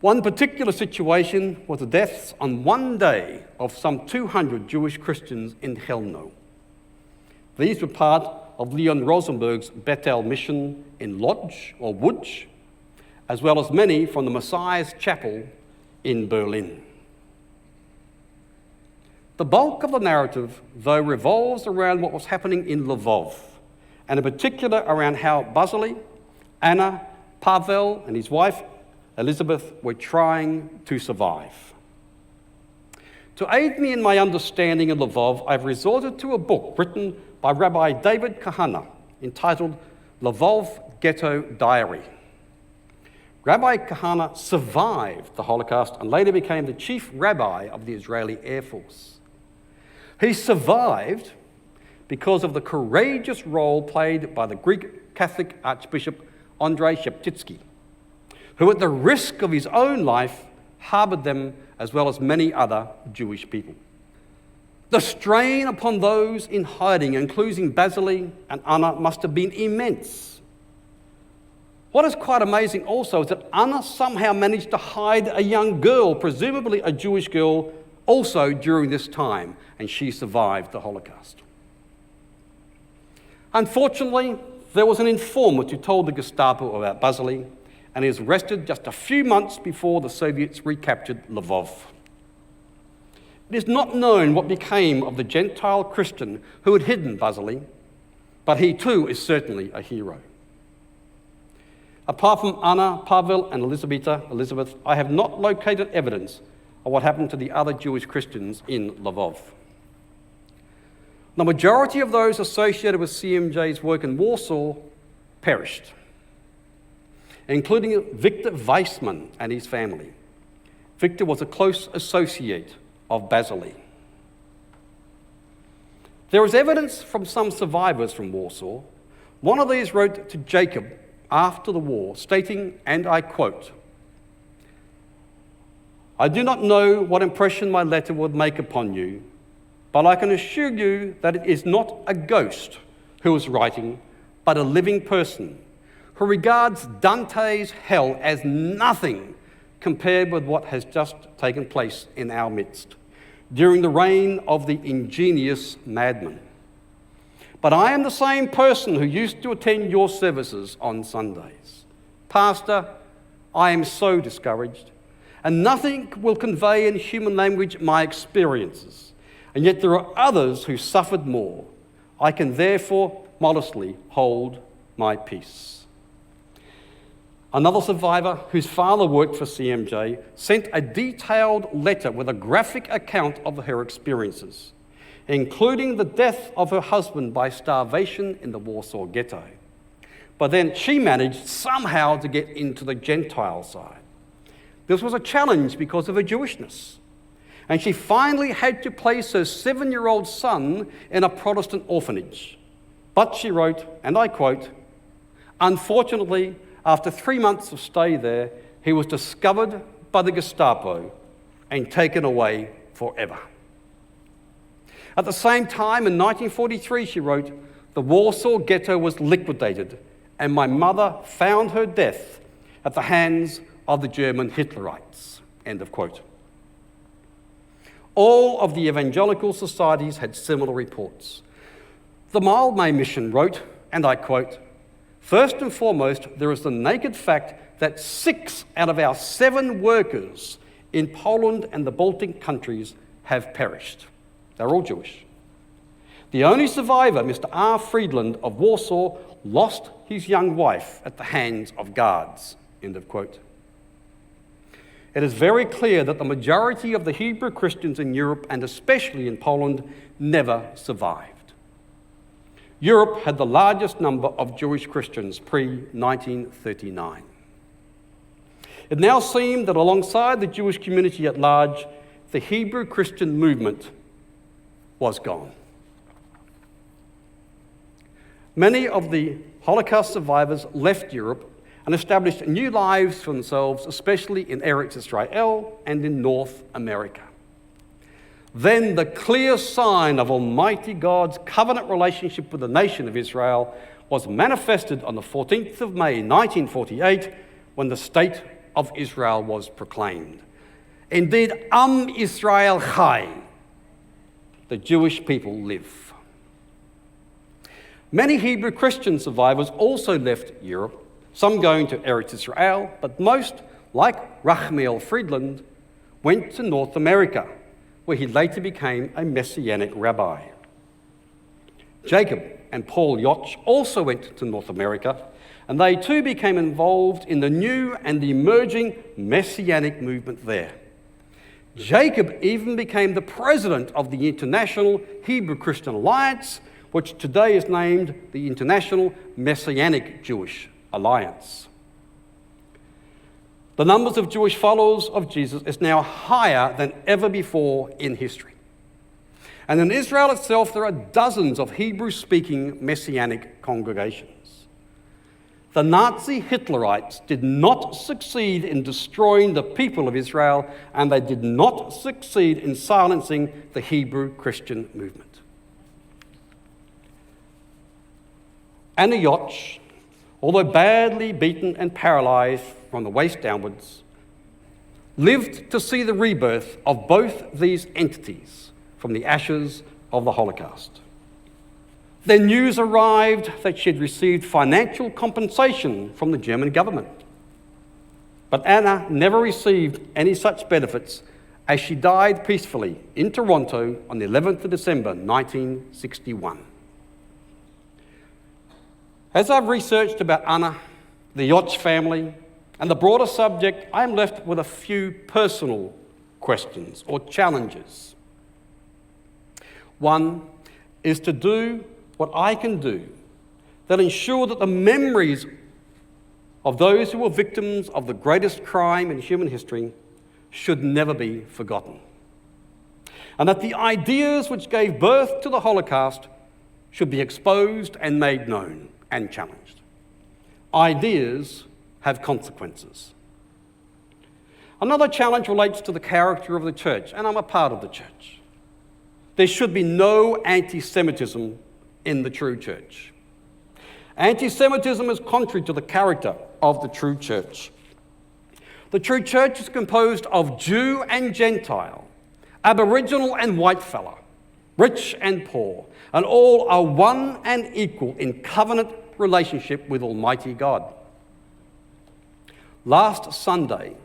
B: One particular situation was the deaths on one day of some 200 Jewish Christians in Chelmno. These were part of Leon Rosenberg's Bethel mission in Lodz, or Łódź, as well as many from the Messiah's Chapel in Berlin. The bulk of the narrative, though, revolves around what was happening in Lvov, and in particular around how Basili, Anna, Pavel, and his wife, Elizabeth, were trying to survive. To aid me in my understanding of Lvov, I've resorted to a book written by Rabbi David Kahana entitled Lvov Ghetto Diary. Rabbi Kahana survived the Holocaust and later became the chief rabbi of the Israeli Air Force. He survived because of the courageous role played by the Greek Catholic Archbishop Andrei Sheptytsky, who at the risk of his own life harbored them as well as many other Jewish people. The strain upon those in hiding, including Basili and Anna, must have been immense. What is quite amazing also is that Anna somehow managed to hide a young girl, presumably a Jewish girl, also during this time, and she survived the Holocaust. Unfortunately, there was an informant who told the Gestapo about Basili, and he was arrested just a few months before the Soviets recaptured Lvov. It is not known what became of the Gentile Christian who had hidden Basili, but he too is certainly a hero. Apart from Anna, Pavel, and Elizabeth, I have not located evidence of what happened to the other Jewish Christians in Lvov. The majority of those associated with CMJ's work in Warsaw perished, including Victor Weissman and his family. Victor was a close associate of Basili. There is evidence from some survivors from Warsaw. One of these wrote to Jacob, after the war, stating, and I quote, "I do not know what impression my letter would make upon you, but I can assure you that it is not a ghost who is writing, but a living person who regards Dante's hell as nothing compared with what has just taken place in our midst during the reign of the ingenious madman. But I am the same person who used to attend your services on Sundays. Pastor, I am so discouraged, and nothing will convey in human language my experiences, and yet there are others who suffered more. I can therefore modestly hold my peace." Another survivor, whose father worked for CMJ, sent a detailed letter with a graphic account of her experiences, including the death of her husband by starvation in the Warsaw Ghetto. But then she managed somehow to get into the Gentile side. This was a challenge because of her Jewishness, and she finally had to place her 7-year-old son in a Protestant orphanage. But she wrote, and I quote, "Unfortunately, after 3 months of stay there, he was discovered by the Gestapo and taken away forever." At the same time, in 1943, she wrote, "The Warsaw Ghetto was liquidated, and my mother found her death at the hands of the German Hitlerites." End of quote. All of the evangelical societies had similar reports. The Mildmay Mission wrote, and I quote, "First and foremost, there is the naked fact that 6 out of our 7 workers in Poland and the Baltic countries have perished. They're all Jewish. The only survivor, Mr. R. Friedland of Warsaw, lost his young wife at the hands of guards." End of quote. It is very clear that the majority of the Hebrew Christians in Europe, and especially in Poland, never survived. Europe had the largest number of Jewish Christians pre-1939. It now seemed that alongside the Jewish community at large, the Hebrew Christian movement was gone. Many of the Holocaust survivors left Europe and established new lives for themselves, especially in Eretz Israel and in North America. Then the clear sign of Almighty God's covenant relationship with the nation of Israel was manifested on the 14th of May 1948 when the State of Israel was proclaimed. Indeed, Am Israel Chai, the Jewish people live. Many Hebrew Christian survivors also left Europe, some going to Eretz Israel, but most, like Rachmiel Friedland, went to North America, where he later became a Messianic rabbi. Jacob and Paul Yoch also went to North America, and they too became involved in the new and emerging Messianic movement there. Jacob even became the president of the International Hebrew Christian Alliance, which today is named the International Messianic Jewish Alliance. The numbers of Jewish followers of Jesus is now higher than ever before in history. And in Israel itself, there are dozens of Hebrew-speaking Messianic congregations. The Nazi Hitlerites did not succeed in destroying the people of Israel, and they did not succeed in silencing the Hebrew Christian movement. Anna Yoch, although badly beaten and paralyzed from the waist downwards, lived to see the rebirth of both these entities from the ashes of the Holocaust. Then news arrived that she had received financial compensation from the German government. But Anna never received any such benefits, as she died peacefully in Toronto on the 11th of December 1961. As I've researched about Anna, the Yoch family, and the broader subject, I am left with a few personal questions or challenges. One is to do what I can do that ensure that the memories of those who were victims of the greatest crime in human history should never be forgotten, and that the ideas which gave birth to the Holocaust should be exposed and made known and challenged. Ideas have consequences. Another challenge relates to the character of the church, and I'm a part of the church. There should be no anti-Semitism in the true church. Anti-Semitism is contrary to the character of the true church. The true church is composed of Jew and Gentile, Aboriginal and whitefellow, rich and poor, and all are one and equal in covenant relationship with Almighty God. Last Sunday,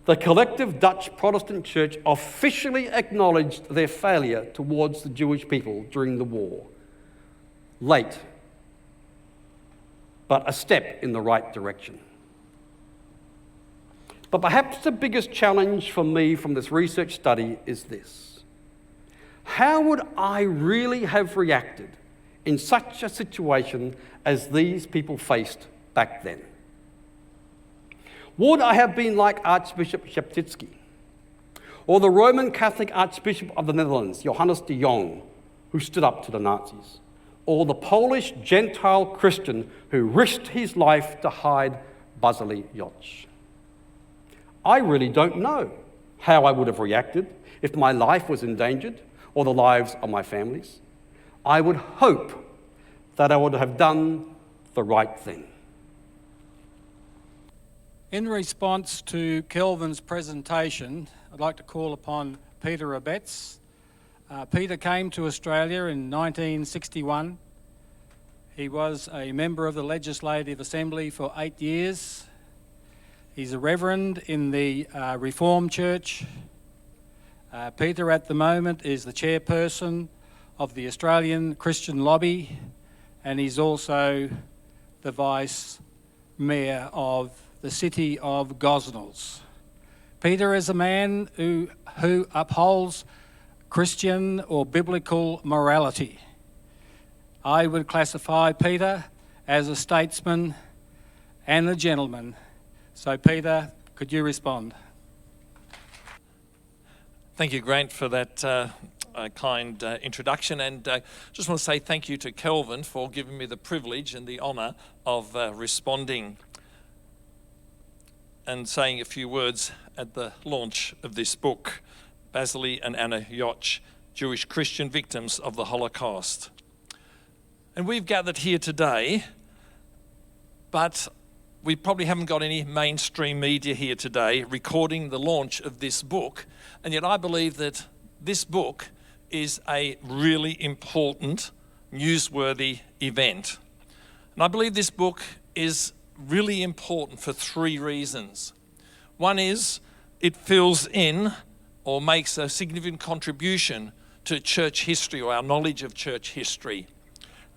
B: the collective Dutch Protestant Church officially acknowledged their failure towards the Jewish people during the war. Late, but a step in the right direction. But perhaps the biggest challenge for me from this research study is this. How would I really have reacted in such a situation as these people faced back then? Would I have been like Archbishop Sheptitsky, or the Roman Catholic Archbishop of the Netherlands, Johannes de Jong, who stood up to the Nazis, or the Polish Gentile Christian who risked his life to hide Basili Joch? I really don't know how I would have reacted if my life was endangered or the lives of my families. I would hope that I would have done the right thing.
C: In response to Kelvin's presentation, I'd like to call upon Peter Abetz. Peter came to Australia in 1961. He was a member of the Legislative Assembly for 8 years. He's a reverend in the Reformed Church. Peter at the moment is the chairperson of the Australian Christian Lobby, and he's also the vice mayor of the city of Gosnells. Peter is a man who upholds Christian or biblical morality. I would classify Peter as a statesman and a gentleman. So Peter, could you respond?
D: Thank you, Grant, for that kind introduction, and just want to say thank you to Kelvin for giving me the privilege and the honour of responding and saying a few words at the launch of this book, Basili and Anna Joch, Jewish Christian Victims of the Holocaust. And we've gathered here today, but we probably haven't got any mainstream media here today recording the launch of this book, and yet I believe that this book is a really important, newsworthy event. And I believe this book is really important for three reasons. One is it fills in or makes a significant contribution to church history or our knowledge of church history.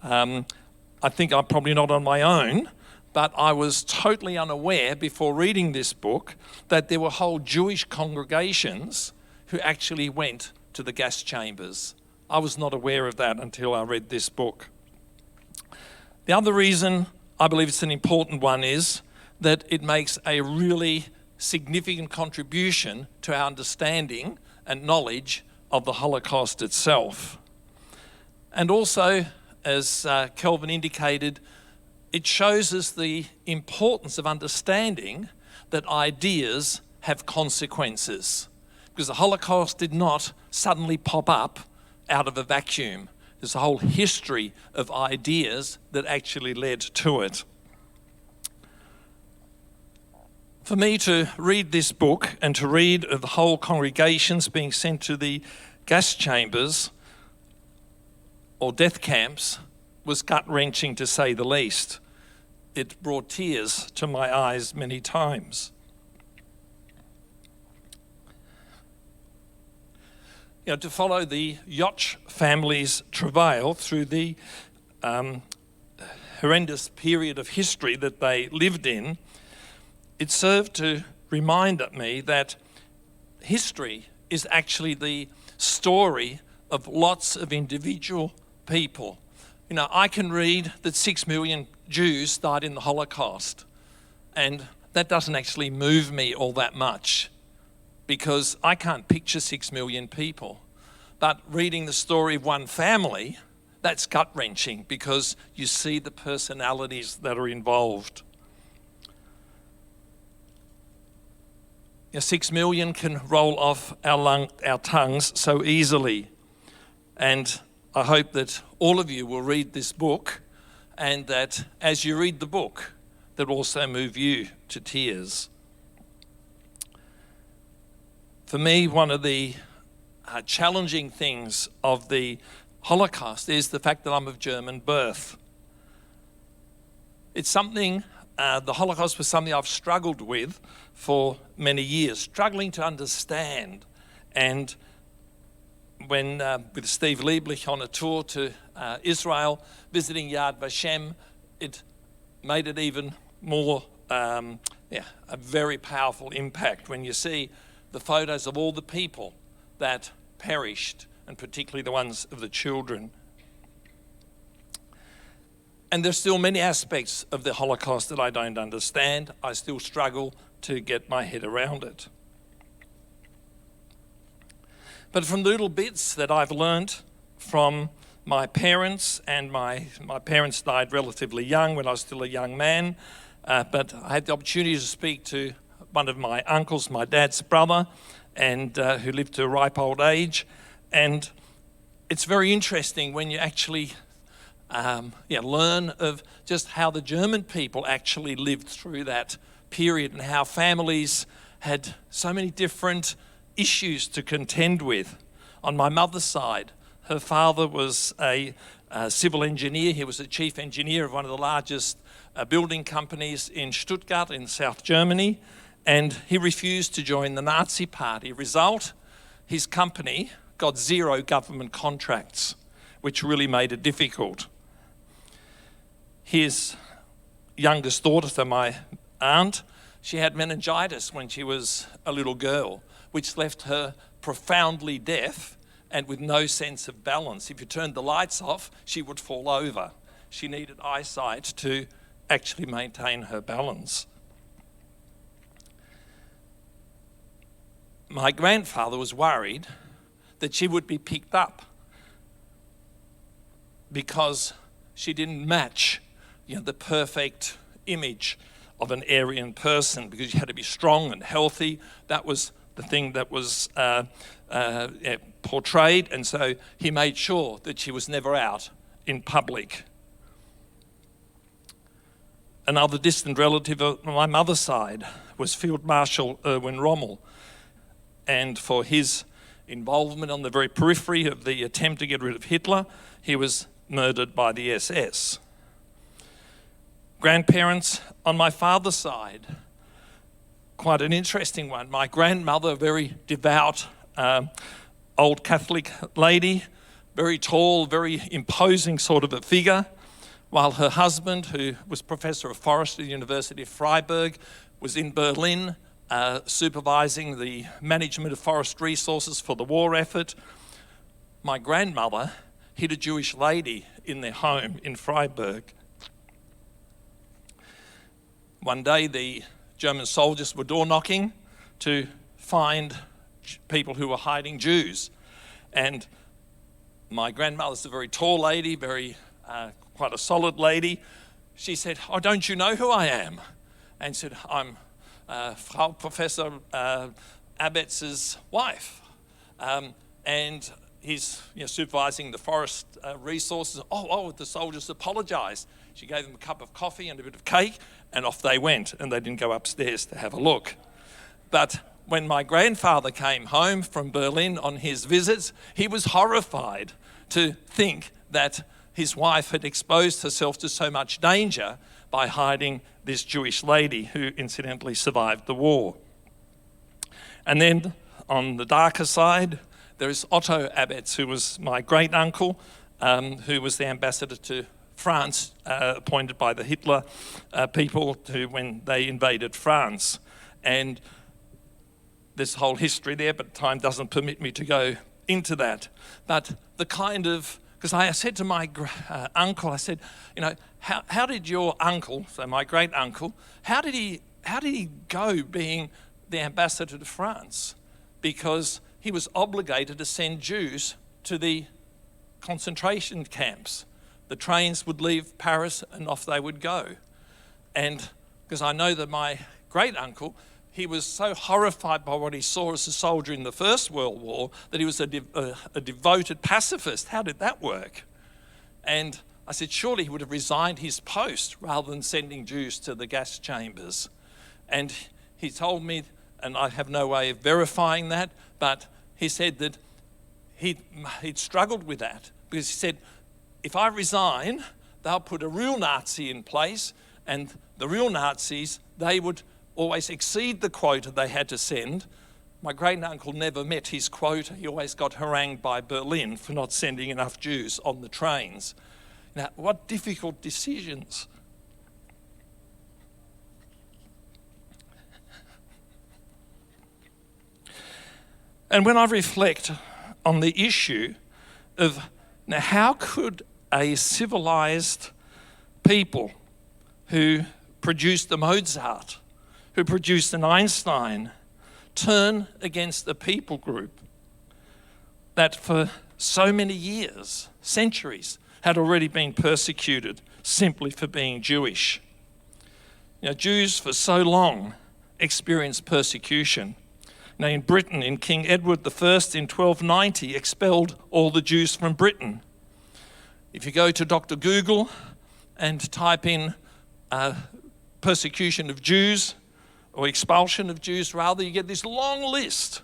D: I think I'm probably not on my own, but I was totally unaware before reading this book that there were whole Jewish congregations who actually went to the gas chambers. I was not aware of that until I read this book. The other reason I believe it's an important one is that it makes a really significant contribution to our understanding and knowledge of the Holocaust itself. And also, as Kelvin indicated, it shows us the importance of understanding that ideas have consequences, because the Holocaust did not suddenly pop up out of a vacuum. There's a whole history of ideas that actually led to it. For me to read this book and to read of the whole congregations being sent to the gas chambers or death camps was gut-wrenching, to say the least. It brought tears to my eyes many times. You know, to follow the Joch family's travail through the horrendous period of history that they lived in, it served to remind me that history is actually the story of lots of individual people. You know, I can read that 6 million Jews died in the Holocaust, and that doesn't actually move me all that much, because I can't picture 6 million people. But reading the story of one family, that's gut-wrenching, because you see the personalities that are involved. 6 million can roll off our tongues so easily. And I hope that all of you will read this book, and that as you read the book, that also move you to tears. For me, one of the challenging things of the Holocaust is the fact that I'm of German birth. It's something, the Holocaust was something I've struggled with for many years, struggling to understand. And when, with Steve Lieblich on a tour to Israel, visiting Yad Vashem, it made it even more, a very powerful impact when you see the photos of all the people that perished, and particularly the ones of the children. And there's still many aspects of the Holocaust that I don't understand. I still struggle to get my head around it. But from the little bits that I've learnt from my parents, and my parents died relatively young when I was still a young man, but I had the opportunity to speak to one of my uncles, my dad's brother, and who lived to a ripe old age. And it's very interesting when you actually learn of just how the German people actually lived through that period, and how families had so many different issues to contend with. On my mother's side, her father was a civil engineer. He was the chief engineer of one of the largest building companies in Stuttgart in South Germany, and he refused to join the Nazi Party. Result, his company got 0 government contracts, which really made it difficult. His youngest daughter, so my aunt, she had meningitis when she was a little girl, which left her profoundly deaf and with no sense of balance. If you turned the lights off, she would fall over. She needed eyesight to actually maintain her balance. My grandfather was worried that she would be picked up because she didn't match, the perfect image of an Aryan person, because you had to be strong and healthy. That was the thing that was portrayed, and so he made sure that she was never out in public. Another distant relative of my mother's side was Field Marshal Erwin Rommel, and for his involvement on the very periphery of the attempt to get rid of Hitler, he was murdered by the SS. Grandparents on my father's side, quite an interesting one. My grandmother, a very devout old Catholic lady, very tall, very imposing sort of a figure, while her husband, who was professor of forestry at the University of Freiburg, was in Berlin supervising the management of forest resources for the war effort. My grandmother hid a Jewish lady in their home in Freiburg. One day the German soldiers were door knocking to find people who were hiding Jews. And my grandmother's a very tall lady, quite a solid lady. She said, "Oh, don't you know who I am?" And said, "I'm Frau Professor Abetz's wife." And he's supervising the forest resources. Oh, the soldiers apologized. She gave them a cup of coffee and a bit of cake, and off they went, and they didn't go upstairs to have a look. But when my grandfather came home from Berlin on his visits, he was horrified to think that his wife had exposed herself to so much danger by hiding this Jewish lady, who incidentally survived the war. And then on the darker side, there is Otto Abetz, who was my great uncle, who was the ambassador to France, appointed by the Hitler people when they invaded France. And there's a whole history there, but time doesn't permit me to go into that. But the kind of, because I said to my uncle, I said, how did your uncle, so my great uncle, how did he go being the ambassador to France? Because he was obligated to send Jews to the concentration camps. The trains would leave Paris and off they would go. And because I know that my great uncle he was so horrified by what he saw as a soldier in the First World War that he was a devoted pacifist. How did that work? And I said, surely he would have resigned his post rather than sending Jews to the gas chambers. And he told me, and I have no way of verifying that, but he said that he'd struggled with that because he said, if I resign, they'll put a real Nazi in place, and the real Nazis, they would always exceed the quota they had to send. My great-uncle never met his quota. He always got harangued by Berlin for not sending enough Jews on the trains. Now, what difficult decisions. And when I reflect on the issue of, now how could a civilized people who produced the Mozart, who produced an Einstein, turn against a people group that for so many years, centuries, had already been persecuted simply for being Jewish? You know, Jews for so long experienced persecution. Now in Britain, in King Edward I in 1290, expelled all the Jews from Britain. If you go to Dr. Google and type in persecution of Jews, or expulsion of Jews rather, you get this long list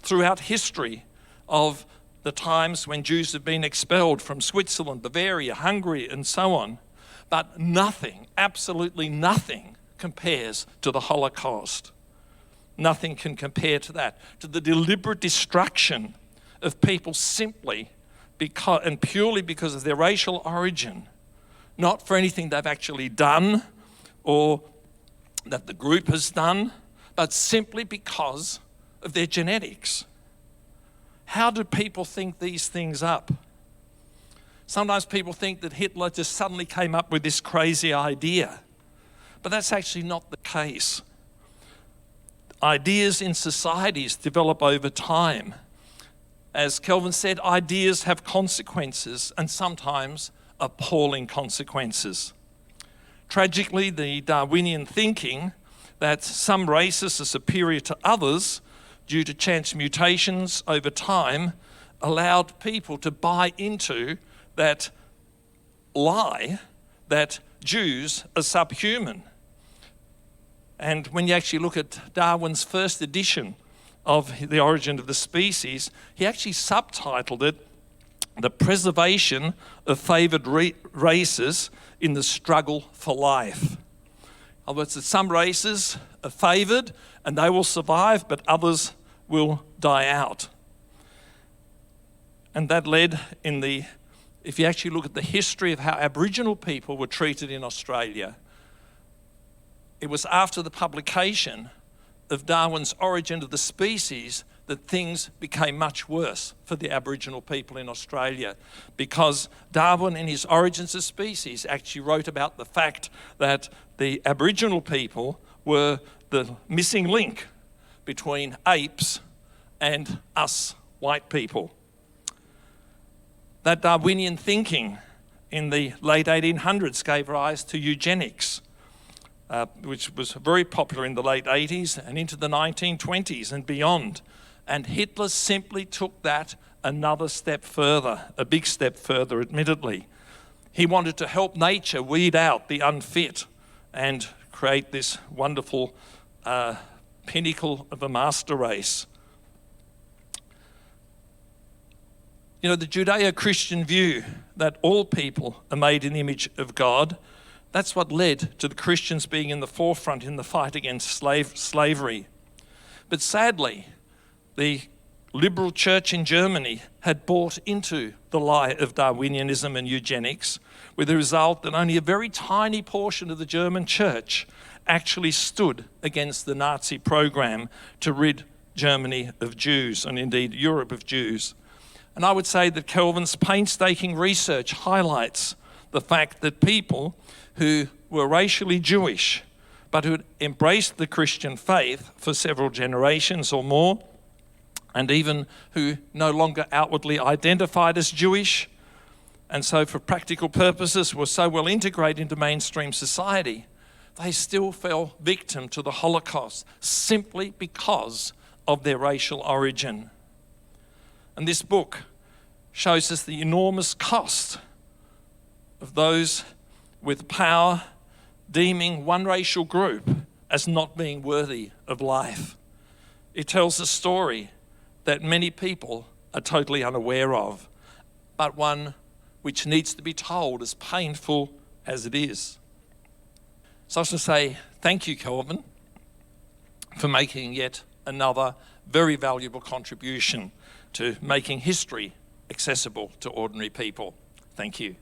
D: throughout history of the times when Jews have been expelled from Switzerland, Bavaria, Hungary, and so on. But nothing, absolutely nothing, compares to the Holocaust. Nothing can compare to that, to the deliberate destruction of people simply because, and purely because of their racial origin, not for anything they've actually done or that the group has done, but simply because of their genetics. How do people think these things up? Sometimes people think that Hitler just suddenly came up with this crazy idea, but that's actually not the case. Ideas in societies develop over time. As Kelvin said, ideas have consequences, and sometimes appalling consequences. Tragically, the Darwinian thinking that some races are superior to others due to chance mutations over time allowed people to buy into that lie that Jews are subhuman. And when you actually look at Darwin's first edition of The Origin of the Species, he actually subtitled it, The Preservation of Favoured Races in the Struggle for Life. In other words, that some races are favoured and they will survive, but others will die out. And that led if you actually look at the history of how Aboriginal people were treated in Australia, it was after the publication of Darwin's Origin of the Species that things became much worse for the Aboriginal people in Australia, because Darwin in his Origins of Species actually wrote about the fact that the Aboriginal people were the missing link between apes and us white people. That Darwinian thinking in the late 1800s gave rise to eugenics, which was very popular in the late 80s and into the 1920s and beyond. And Hitler simply took that another step further, a big step further, admittedly. He wanted to help nature weed out the unfit and create this wonderful pinnacle of a master race. You know, the Judeo-Christian view that all people are made in the image of God, that's what led to the Christians being in the forefront in the fight against slavery. But sadly, the liberal church in Germany had bought into the lie of Darwinianism and eugenics, with the result that only a very tiny portion of the German church actually stood against the Nazi program to rid Germany of Jews, and indeed Europe of Jews. And I would say that Kelvin's painstaking research highlights the fact that people who were racially Jewish, but who had embraced the Christian faith for several generations or more, and even who no longer outwardly identified as Jewish, and so for practical purposes were so well integrated into mainstream society, they still fell victim to the Holocaust simply because of their racial origin. And this book shows us the enormous cost of those with power deeming one racial group as not being worthy of life. It tells a story that many people are totally unaware of, but one which needs to be told, as painful as it is. So I was to say thank you, Kelvin, for making yet another very valuable contribution to making history accessible to ordinary people. Thank you.